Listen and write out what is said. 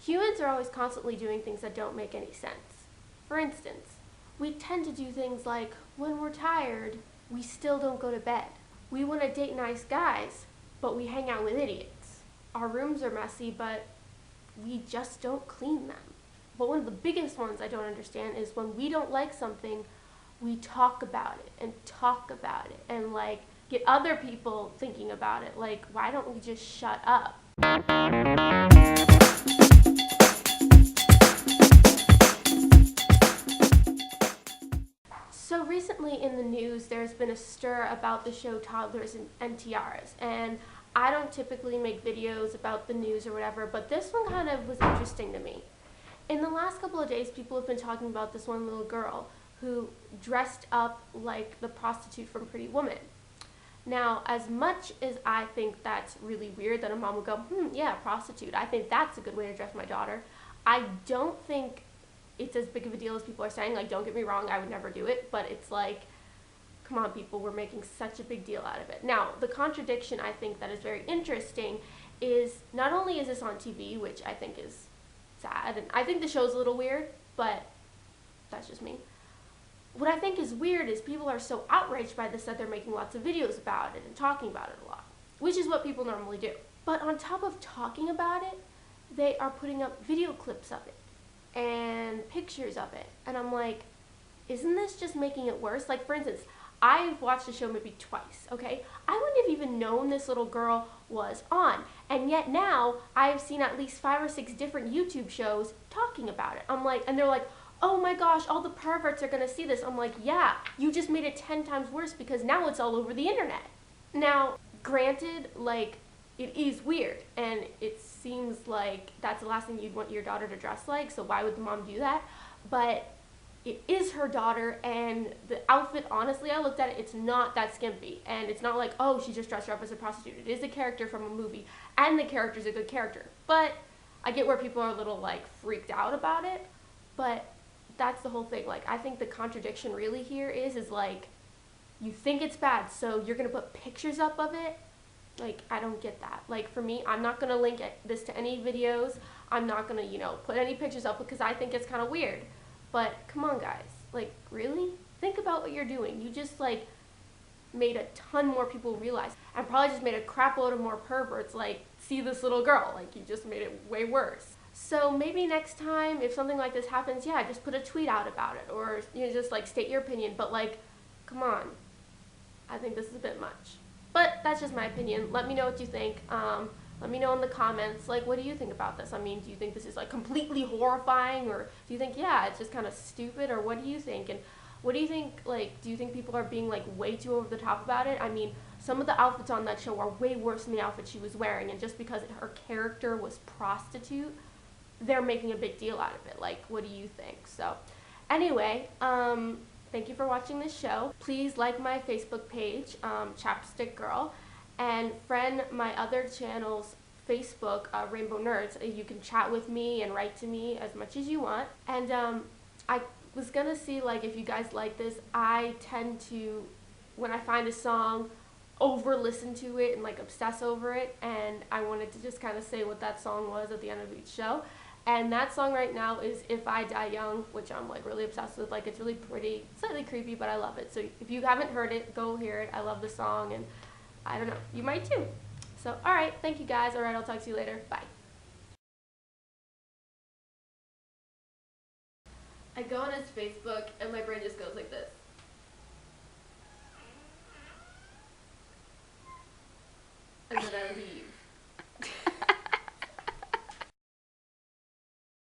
Humans are always constantly doing things that don't make any sense. For instance, we tend to do things like, when we're tired, we still don't go to bed. We want to date nice guys, but we hang out with idiots. Our rooms are messy, but we just don't clean them. But one of the biggest ones I don't understand is when we don't like something, we talk about it and talk about it and like get other people thinking about it. Like, why don't we just shut up? So recently in the news, there's been a stir about the show Toddlers and Tiaras, and I don't typically make videos about the news or whatever, but this one kind of was interesting to me. In the last couple of days, people have been talking about this one little girl who dressed up like the prostitute from Pretty Woman. Now, as much as I think that's really weird that a mom would go, yeah, prostitute, I think that's a good way to dress my daughter, I don't think it's as big of a deal as people are saying. Like, don't get me wrong, I would never do it, but it's like, come on, people, we're making such a big deal out of it. Now, the contradiction I think that is very interesting is not only is this on TV, which I think is sad, and I think the show's a little weird, but that's just me. What I think is weird is people are so outraged by this that they're making lots of videos about it and talking about it a lot, which is what people normally do. But on top of talking about it, they are putting up video clips of it and pictures of it. And I'm like, isn't this just making it worse? Like, for instance, I've watched the show maybe twice, okay? I wouldn't have even known this little girl was on. And yet now, I've seen at least 5 or 6 different YouTube shows talking about it. I'm like, and they're like, oh my gosh, all the perverts are gonna see this. I'm like, yeah, you just made it 10 times worse because now it's all over the internet. Now, granted, like, it is weird, and it seems like that's the last thing you'd want your daughter to dress like, so why would the mom do that? But it is her daughter, and the outfit, honestly, I looked at it, it's not that skimpy, and it's not like, oh, she just dressed her up as a prostitute. It is a character from a movie, and the character's a good character. But I get where people are a little, like, freaked out about it, but that's the whole thing. Like, I think the contradiction really here is like, you think it's bad, so you're gonna put pictures up of it? Like, I don't get that. Like, for me, I'm not gonna link this to any videos. I'm not gonna, put any pictures up because I think it's kind of weird. But come on, guys. Like, really? Think about what you're doing. You just, like, made a ton more people realize, and probably just made a crap load of more perverts, like, see this little girl. Like, you just made it way worse. So maybe next time, if something like this happens, yeah, just put a tweet out about it, or just like state your opinion. But like, come on, I think this is a bit much. But that's just my opinion. Let me know what you think. Let me know in the comments, like, what do you think about this? I mean, do you think this is like completely horrifying, or do you think, yeah, it's just kind of stupid, or what do you think? And what do you think, like, do you think people are being like way too over the top about it? I mean, some of the outfits on that show are way worse than the outfit she was wearing, and just because her character was prostitute, they're making a big deal out of it. Like, what do you think? So anyway, thank you for watching this show. Please like my Facebook page, Chapstick Girl, and friend my other channel's Facebook, Rainbow Nerds. You can chat with me and write to me as much as you want. And I was gonna see, like, if you guys like this. I tend to, when I find a song, over listen to it and like obsess over it, and I wanted to just kind of say what that song was at the end of each show. And that song right now is If I Die Young, which I'm like really obsessed with. Like, it's really pretty, slightly creepy, but I love it. So if you haven't heard it, go hear it. I love the song, and I don't know, you might too. So alright, thank you guys. Alright, I'll talk to you later. Bye. I go on his Facebook and my brain just goes like this.